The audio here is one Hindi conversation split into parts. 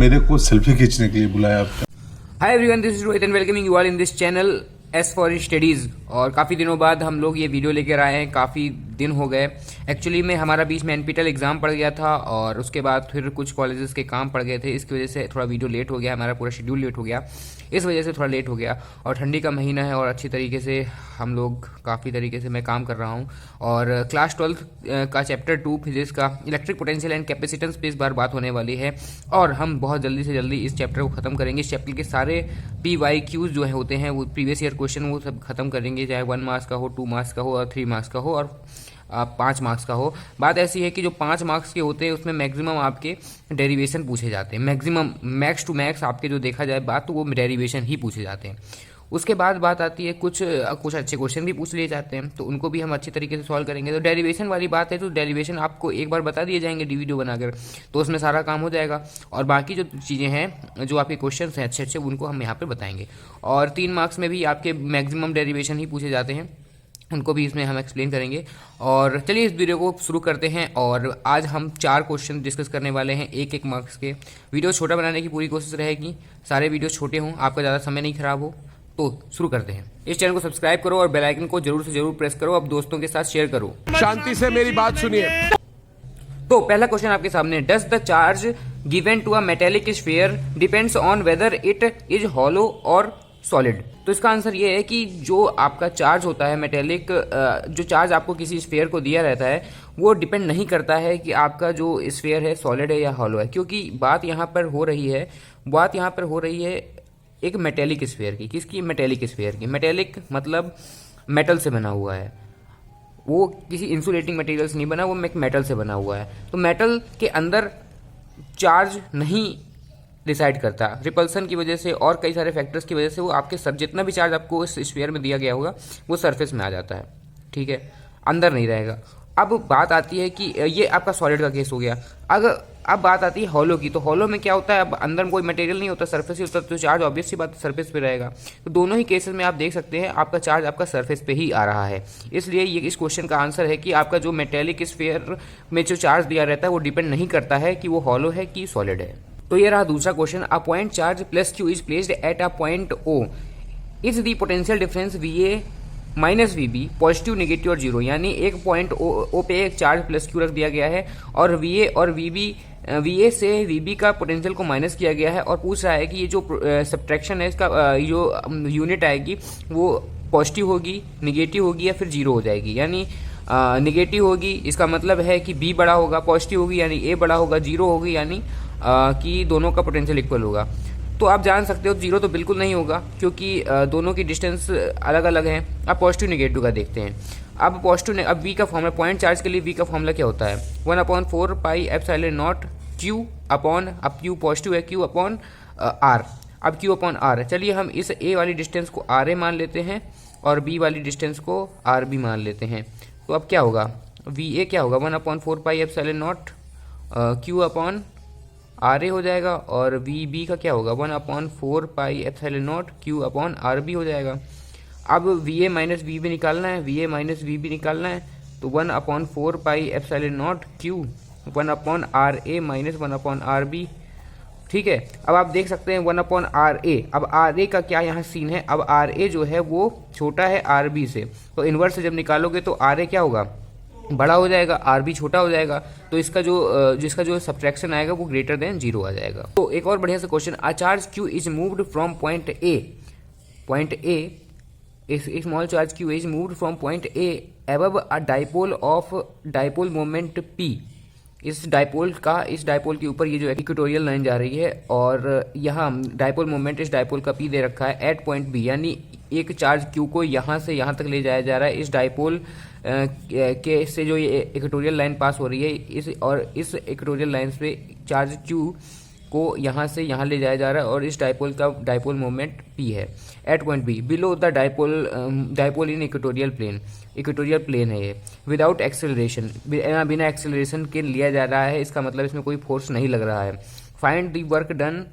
मेरे को सेल्फी खींचने के लिए बुलाया आपने? Hi everyone, this is Rohit and welcoming you all in this channel S for studies. और काफ़ी दिनों बाद हम लोग ये वीडियो लेकर आए हैं, काफ़ी दिन हो गए। एक्चुअली में हमारा बीच में एनपीटीएल एग्ज़ाम पड़ गया था और उसके बाद फिर कुछ कॉलेजेस के काम पड़ गए थे। इसकी वजह से थोड़ा वीडियो लेट हो गया, हमारा पूरा शेड्यूल लेट हो गया, इस वजह से थोड़ा लेट हो गया। और ठंडी का महीना है और अच्छी तरीके से हम लोग काफ़ी तरीके से मैं काम कर रहा हूँ। और क्लास 12 का चैप्टर 2 फिजिक्स का इलेक्ट्रिक पोटेंशियल एंड कैपेसिटेंस पे इस बार बात होने वाली है और हम बहुत जल्दी से जल्दी इस चैप्टर को ख़त्म करेंगे। इस चैप्टर के सारे PYQs जो है होते हैं वो प्रीवियस ईयर क्वेश्चन वो सब खत्म करेंगे, चाहे 1 मार्क्स का हो, 2 मार्क्स का हो और 3 मार्क्स का हो और 5 मार्क्स का हो। बात ऐसी है कि जो 5 मार्क्स के होते हैं उसमें मैक्सिमम आपके डेरिवेशन पूछे जाते हैं, मैक्सिमम मैक्स टू मैक्स आपके जो देखा जाए बात तो वो डेरिवेशन ही पूछे जाते हैं। उसके बाद बात आती है कुछ अच्छे क्वेश्चन भी पूछ लिए जाते हैं तो उनको भी हम अच्छी तरीके से सॉल्व करेंगे। तो डेरिवेशन वाली बात है तो डेरिवेशन आपको एक बार बता दिए जाएंगे वीडियो बनाकर, तो उसमें सारा काम हो जाएगा। और बाकी जो चीज़ें हैं, जो आपके क्वेश्चन हैं अच्छे अच्छे, उनको हम यहाँ पर बताएंगे। और 3 मार्क्स में भी आपके मैक्सिमम डेरिवेशन ही पूछे जाते हैं, उनको भी इसमें हम एक्सप्लेन करेंगे। और चलिए इस वीडियो को शुरू करते हैं। और आज हम 4 क्वेश्चन डिस्कस करने वाले हैं, एक मार्क्स के। वीडियो छोटा बनाने की पूरी कोशिश रहेगी, सारे वीडियो छोटे हों, आपका ज़्यादा समय नहीं खराब हो। तो शुरू करते हैं। इस चैनल को सब्सक्राइब करो और बेल आइकन को जरूर से जरूर प्रेस करो, अब दोस्तों के साथ शेयर करो। शांति से मेरी बात सुनिए। तो पहला क्वेश्चन आपके सामने, does the charge given to a metallic sphere depends on whether it is hollow और सॉलिड। तो इसका आंसर ये है कि जो आपका चार्ज होता है मेटेलिक, जो चार्ज आपको किसी स्फीयर को दिया रहता है वो डिपेंड नहीं करता है कि आपका जो स्फीयर है सॉलिड है या हॉलो है, क्योंकि बात यहाँ पर हो रही है एक मेटेलिक स्फीयर की। किसकी? मेटेलिक स्फीयर की। मेटेलिक मतलब मेटल से बना हुआ है, वो किसी इंसुलेटिंग मटेरियल से नहीं बना, वो एक मेटल से बना हुआ है। तो मेटल के अंदर चार्ज नहीं डिसाइड करता, रिपल्सन की वजह से और कई सारे फैक्टर्स की वजह से वो आपके सब जितना भी चार्ज आपको इस स्फीयर में दिया गया होगा वो सरफेस में आ जाता है, ठीक है, अंदर नहीं रहेगा। अब बात आती है कि ये आपका सॉलिड का केस हो गया। अब बात आती है हॉलो की। तो हॉलो में क्या होता है, अब अंदर कोई मटेरियल नहीं होता, सरफेस ही होता, तो चार्ज ऑब्वियस सी बात सरफेस पे रहेगा। तो दोनों ही केसेस में आप देख सकते हैं आपका चार्ज आपका सरफेस पे ही आ रहा है। इसलिए ये इस क्वेश्चन का आंसर है कि आपका जो मेटेलिक स्फीयर में जो चार्ज दिया रहता है वो डिपेंड नहीं करता है कि वो हॉलो है कि सॉलिड है। तो ये रहा दूसरा question, a point charge plus q is placed at a point O, is the potential difference VA minus VB positive, negative और जीरो। यानी एक पॉइंट ओ पे एक चार्ज प्लस क्यू रख दिया गया है और VA और VA से VB का पोटेंशियल को माइनस किया गया है और पूछ रहा है कि ये जो सब्ट्रैक्शन है इसका जो यूनिट आएगी वो पॉजिटिव होगी, नेगेटिव होगी या फिर जीरो हो जाएगी। यानी नेगेटिव होगी इसका मतलब है कि B बड़ा होगा, पॉजिटिव होगी यानी A बड़ा होगा, जीरो होगी यानी कि दोनों का पोटेंशियल इक्वल होगा। तो आप जान सकते हो जीरो तो बिल्कुल नहीं होगा क्योंकि दोनों की डिस्टेंस अलग अलग है। अब पॉजिटिव नेगेटिव का देखते हैं। अब V का फॉर्मूला, पॉइंट चार्ज के लिए V का फॉर्मूला क्या होता है, 1/4 pi epsilon not Q upon, अब Q पॉजिटिव है, Q अपॉन R। अब Q अपॉन R, चलिए हम इस A वाली डिस्टेंस को RA मान लेते हैं और B वाली डिस्टेंस को RB मान लेते हैं। तो अब क्या होगा, VA क्या होगा, 1/4 pi epsilon not Q upon RA हो जाएगा और VB का क्या होगा, 1/4 pi epsilon not Q upon RB हो जाएगा। अब VA माइनस VB निकालना है, VA माइनस VB निकालना है, तो 1/4 pi epsilon not Q 1/RA minus 1/RB, ठीक है। अब आप देख सकते हैं 1/RA। अब RA का क्या यहाँ सीन है, अब RA जो है वो छोटा है RB से, तो इन्वर्स से जब निकालोगे तो RA क्या होगा, बड़ा हो जाएगा, RB छोटा हो जाएगा, तो इसका जिसका जो सब्ट्रैक्शन आएगा वो ग्रेटर देन जीरो आ जाएगा। तो एक और बढ़िया सा question, a charge Q is moved from point A, small charge Q is moved from point A above a dipole of dipole moment P। इस डाइपोल के ऊपर ये जो इक्वेटोरियल लाइन जा रही है और यहाँ डाइपोल मोमेंट इस डाइपोल का P दे रखा है एट पॉइंट B, यानी एक चार्ज Q को यहाँ से यहाँ तक ले जाया जा रहा है। इस डाइपोल के से जो ये इक्वेटोरियल लाइन पास हो रही है इस इक्वेटोरियल लाइन पे चार्ज Q को यहाँ से यहाँ ले जाया जा रहा है और इस डाइपोल का डाइपोल मोमेंट P है at point B below the dipole in equatorial plane है ये, विदाउट एक्सेलरेशन, बिना एक्सेलरेशन के लिया जा रहा है। इसका मतलब इसमें कोई फोर्स नहीं लग रहा है। Find the work done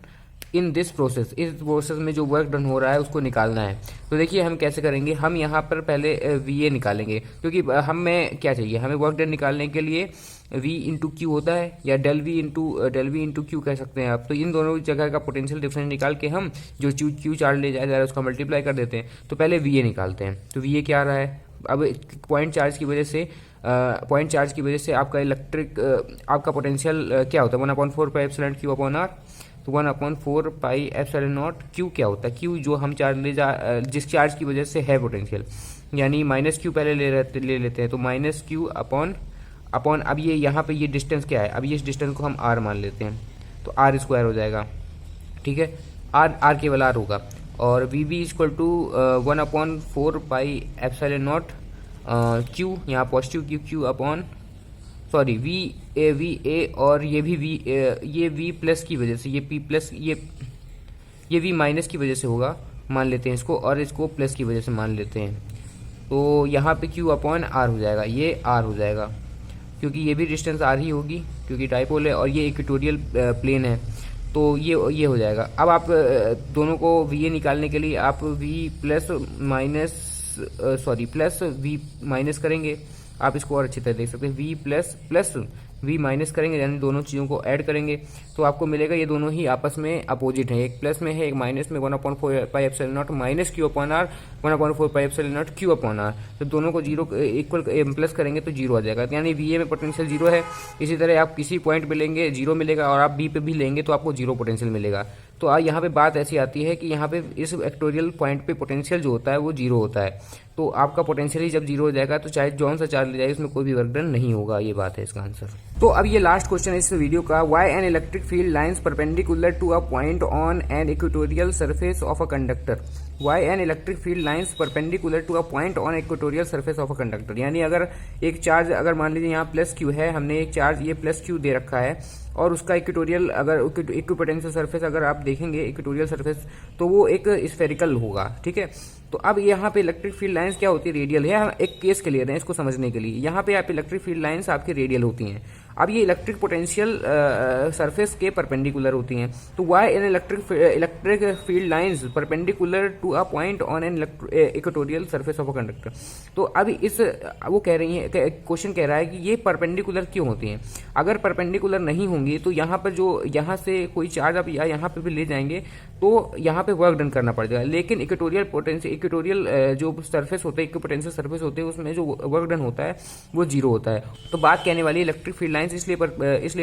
in this process, इस प्रोसेस में जो वर्क डन हो रहा है उसको निकालना है। तो देखिए हम कैसे करेंगे, हम यहाँ पर पहले VA निकालेंगे क्योंकि हमें क्या चाहिए, हमें वर्क डन निकालने के लिए V इंटू क्यू होता है, या डेल वी इंटू क्यू कह सकते हैं आप। तो इन दोनों जगह का पोटेंशियल डिफरेंस निकाल के हम जो क्यू चार्ज ले जाया जा रहा है उसका मल्टीप्लाई कर देते हैं। तो पहले VA निकालते हैं। तो VA क्या आ रहा है, अब पॉइंट चार्ज की वजह से आपका पोटेंशियल क्या होता है 1/4 pi epsilon q upon r. तो 1/4 पाई एप्सिलॉन नॉट क्यू क्या होता है, क्यू जो हम जिस चार्ज की वजह से है पोटेंशियल, यानी माइनस क्यू पहले ले लेते हैं। तो माइनस क्यू अपॉन अब ये यहाँ पे ये डिस्टेंस क्या है, अब ये इस डिस्टेंस को हम आर मान लेते हैं। तो आर स्क्वायर हो जाएगा, ठीक है, आर केवल आर होगा। और v b equal to 1/4 pi epsilon naught q, यहाँ positive q upon sorry v a और ये भी ये वी प्लस की वजह से, ये पी प्लस ये वी माइनस की वजह से होगा, मान लेते हैं इसको, और इसको प्लस की वजह से मान लेते हैं। तो यहाँ पे क्यू अपॉन आर हो जाएगा, ये आर हो जाएगा क्योंकि ये भी डिस्टेंस आर ही होगी क्योंकि डाइपोल है और ये इक्वेटोरियल प्लेन है। तो ये हो जाएगा। अब आप दोनों को VA निकालने के लिए आप प्लस वी माइनस करेंगे। आप इसको और अच्छी तरह देख सकते हैं, प्लस वी माइनस करेंगे, यानी दोनों चीज़ों को ऐड करेंगे तो आपको मिलेगा ये दोनों ही आपस में अपोजिट हैं, एक प्लस में है एक माइनस में। 1/4 pi epsilon naught minus q upon r, 1/4 pi epsilon naught q upon r. तो दोनों को जीरो इक्वल प्लस करेंगे तो जीरो आ जाएगा, यानी VA में पोटेंशियल जीरो है। इसी तरह आप किसी पॉइंट पे लेंगे जीरो मिलेगा, और आप B पे भी लेंगे तो आपको जीरो पोटेंशियल मिलेगा। तो यहाँ पे बात ऐसी आती है कि यहाँ पे इस इक्वेटोरियल पॉइंट पे पोटेंशियल जो होता है वो जीरो होता है। तो आपका पोटेंशियल ही जब जीरो हो जाएगा तो चाहे जौन सा चार्ज ले जाए उसमें कोई भी वर्क डन नहीं होगा, ये बात है इसका आंसर। तो अब ये लास्ट क्वेश्चन है इस वीडियो का, why an electric field lines perpendicular to a point on an equatorial surface of a conductor. Why an electric field lines perpendicular to a point on equatorial surface of a conductor, यानी अगर एक चार्ज, अगर मान लीजिए यहाँ प्लस क्यू है, हमने एक चार्ज ये प्लस क्यू दे रखा है और उसका इक्वेटोरियल, अगर इक्विपोटेंशियल सरफेस अगर आप देखेंगे इक्वेटोरियल सरफेस तो वो एक स्फेरिकल होगा, ठीक है। तो अब यहाँ पे इलेक्ट्रिक फील्ड लाइंस क्या होती है, रेडियल है। हम एक केस के लिए रहे हैं इसको समझने के लिए, यहाँ पे आप इलेक्ट्रिक फील्ड लाइंस आपकी रेडियल होती हैं। अब ये इलेक्ट्रिक पोटेंशियल सरफेस के परपेंडिकुलर होती हैं। तो why an electric field lines perpendicular to a point on an equatorial surface of a conductor. तो अब वो कह रही है, क्वेश्चन कह रहा है कि ये परपेंडिकुलर क्यों होती हैं। अगर परपेंडिकुलर नहीं होंगी तो यहाँ पर जो यहाँ से कोई चार्ज आप या यहाँ पे भी ले जाएंगे तो यहाँ पे वर्क डन करना पड़ जाएगा, लेकिन इक्वेटोरियल जो सरफेस होते हैं, इक्विपोटेंशियल सरफेस होते हैं, उसमें जो वर्क डन होता है वो जीरो होता है। तो बात कहने वाली इलेक्ट्रिक फील्ड लाइंस इसलिए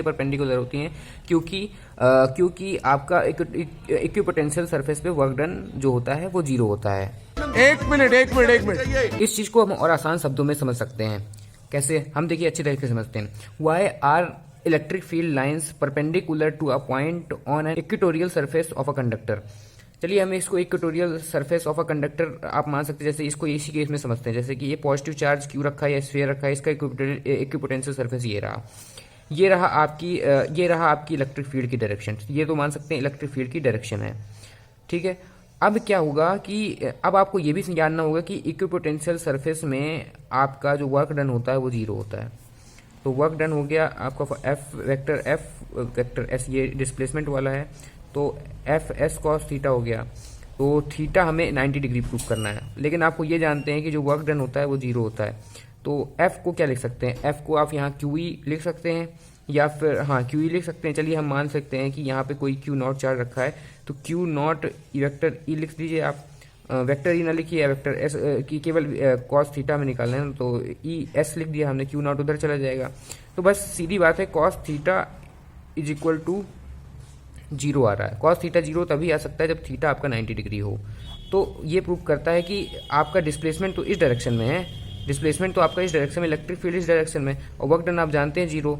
परपेंडिकुलर होती हैं क्योंकि आपका इक्विपोटेंशियल सरफेस पे वर्क डन जो होता है वो जीरो होता है। एक मिनट। इस चीज को हम और आसान शब्दों में समझ सकते हैं, कैसे, हम देखिए अच्छी तरीके से समझते हैं। Why are electric field lines perpendicular to a point on an equatorial surface of a conductor. चलिए हम इसको equatorial surface of a conductor आप मान सकते हैं, जैसे इसको इसी केस में समझते हैं, जैसे कि ये पॉजिटिव चार्ज क्यू रखा है या स्फीयर रखा है, इसका इक्विपोटेंशियल सरफेस ये रहा आपकी इलेक्ट्रिक फील्ड की डायरेक्शन। ये तो मान सकते हैं इलेक्ट्रिक फील्ड की डायरेक्शन है, ठीक है। अब क्या होगा कि अब आपको ये भी जानना होगा कि इक्विपोटेंशियल सरफेस में आपका जो वर्क डन होता है वो जीरो होता है। तो वर्क डन हो गया आपका वेक्टर एस, ये डिस्प्लेसमेंट वाला है, तो एफ एस कॉस थीटा हो गया। तो थीटा हमें 90 डिग्री प्रूव करना है, लेकिन आपको ये जानते हैं कि जो वर्क डन होता है वो जीरो होता है। तो एफ को क्या लिख सकते हैं, एफ को आप यहाँ क्यू ई लिख सकते हैं या फिर क्यू ई लिख सकते हैं। चलिए हम मान सकते हैं कि यहाँ पे कोई क्यू नॉट चार्ज रखा है, तो क्यू नॉट वेक्टर ई लिख दीजिए आप। वेक्टर ई ना लिखिए, वेक्टर एस की केवल कॉस थीटा में निकालना है, तो ई एस लिख दिया हमने, क्यू नॉट उधर चला जाएगा। तो बस सीधी बात है, cos theta is equal to zero आ रहा है। कॉस थीटा जीरो तभी आ सकता है जब थीटा आपका 90 डिग्री हो। तो ये प्रूव करता है कि आपका डिस्प्लेसमेंट तो इस डायरेक्शन में है, डिस्प्लेसमेंट तो आपका इस डायरेक्शन में, इलेक्ट्रिक फील्ड इस डायरेक्शन में, और वर्क डन आप जानते हैं जीरो।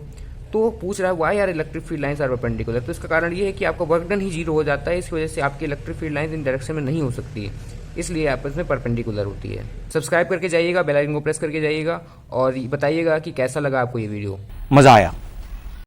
तो पूछ रहा है why are electric field lines are perpendicular. तो इसका कारण ये है कि आपका वर्क डन ही जीरो हो जाता है, इस वजह से आपकी electric field lines in direction में नहीं हो सकती है, इसलिए आपस में परपेंडिकुलर होती है। सब्सक्राइब करके जाइएगा, बेल आइकन को प्रेस करके जाइएगा और बताइएगा कि कैसा लगा आपको ये वीडियो। मजा आया।